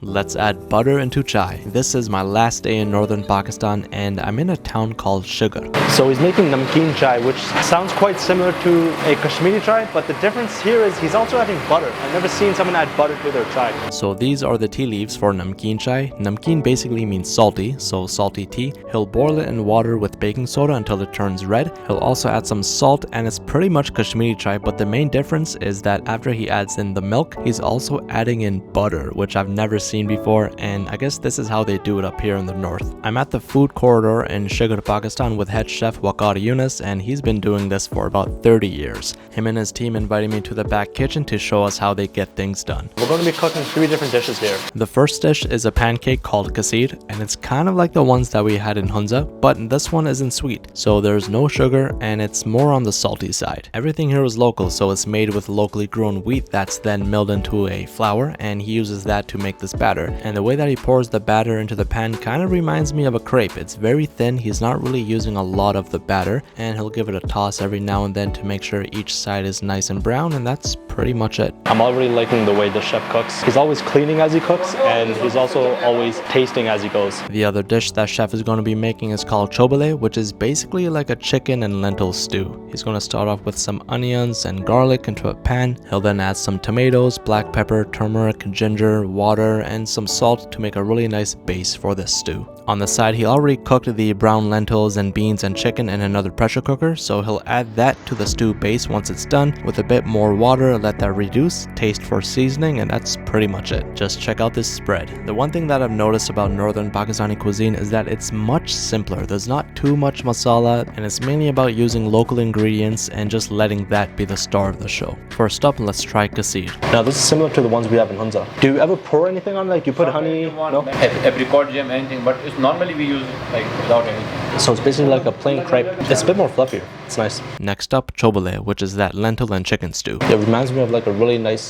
Let's add butter into chai. This is my last day in northern Pakistan and I'm in a town called Shigar. So he's making namkeen chai, which sounds quite similar to a Kashmiri chai, but the difference here is he's also adding butter. I've never seen someone add butter to their chai. So these are the tea leaves for namkeen chai. Namkeen basically means salty, so salty tea. He'll boil it in water with baking soda until it turns red. He'll also add some salt and it's pretty much Kashmiri chai, but the main difference is that after he adds in the milk, he's also adding in butter, which I've never seen before, and I guess this is how they do it up here in the north. I'm at the food corridor in Shigar, Pakistan with head chef Waqar Yunus, and he's been doing this for about 30 years. Him and his team invited me to the back kitchen to show us how they get things done. We're going to be cooking 3 different dishes here. The first dish is a pancake called kaseer, and it's kind of like the ones that we had in Hunza, but this one isn't sweet, so there's no sugar and it's more on the salty side. Everything here is local, so it's made with locally grown wheat that's then milled into a flour, and he uses that to make this batter. And the way that he pours the batter into the pan kind of reminds me of a crepe. It's very thin, he's not really using a lot of the batter, and he'll give it a toss every now and then to make sure each side is nice and brown, and that's pretty much it. I'm already liking the way the chef cooks. He's always cleaning as he cooks, and he's also always tasting as he goes. The other dish that chef is going to be making is called chobale, which is basically like a chicken and lentil stew. He's going to start off with some onions and garlic into a pan. He'll then add some tomatoes, black pepper, turmeric, ginger, water, and some salt to make a really nice base for this stew. On the side, he already cooked the brown lentils and beans and chicken in another pressure cooker, so he'll add that to the stew base once it's done with a bit more water, let that reduce, taste for seasoning, and that's pretty much it. Just check out this spread. The one thing that I've noticed about northern Pakistani cuisine is that it's much simpler. There's not too much masala, and it's mainly about using local ingredients and just letting that be the star of the show. First up, let's try kaseer. Now this is similar to the ones we have in Hunza. Do you ever pour anything on, like you put honey? No? Apricot jam, anything, but it's normally we use like without anything. So it's basically like a plain crepe. It's a bit more fluffier. It's nice. Next up, chobale, which is that lentil and chicken stew. It reminds me of like a really nice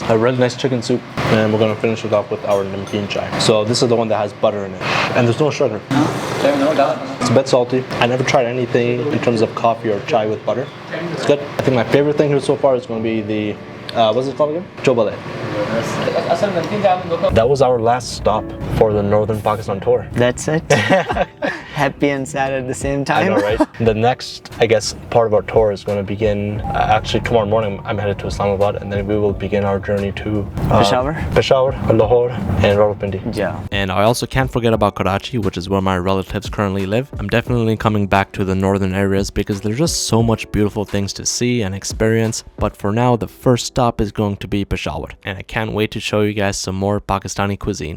chicken soup, and we're gonna finish it off with our namkeen chai. So this is the one that has butter in it, and there's no sugar. It's a bit salty. I never tried anything in terms of coffee or chai with butter. It's good. I think my favorite thing here so far is going to be the what's it called again? Chobale. That was our last stop for the northern Pakistan tour. That's it. Happy and sad at the same time. I know, right? The next, I guess, part of our tour is going to begin, actually tomorrow morning I'm headed to Islamabad, and then we will begin our journey to Peshawar, Lahore, and Rawalpindi. Yeah. And I also can't forget about Karachi, which is where my relatives currently live. I'm definitely coming back to the northern areas because there's just so much beautiful things to see and experience. But for now, the first stop is going to be Peshawar, and I can't wait to show you guys some more Pakistani cuisine.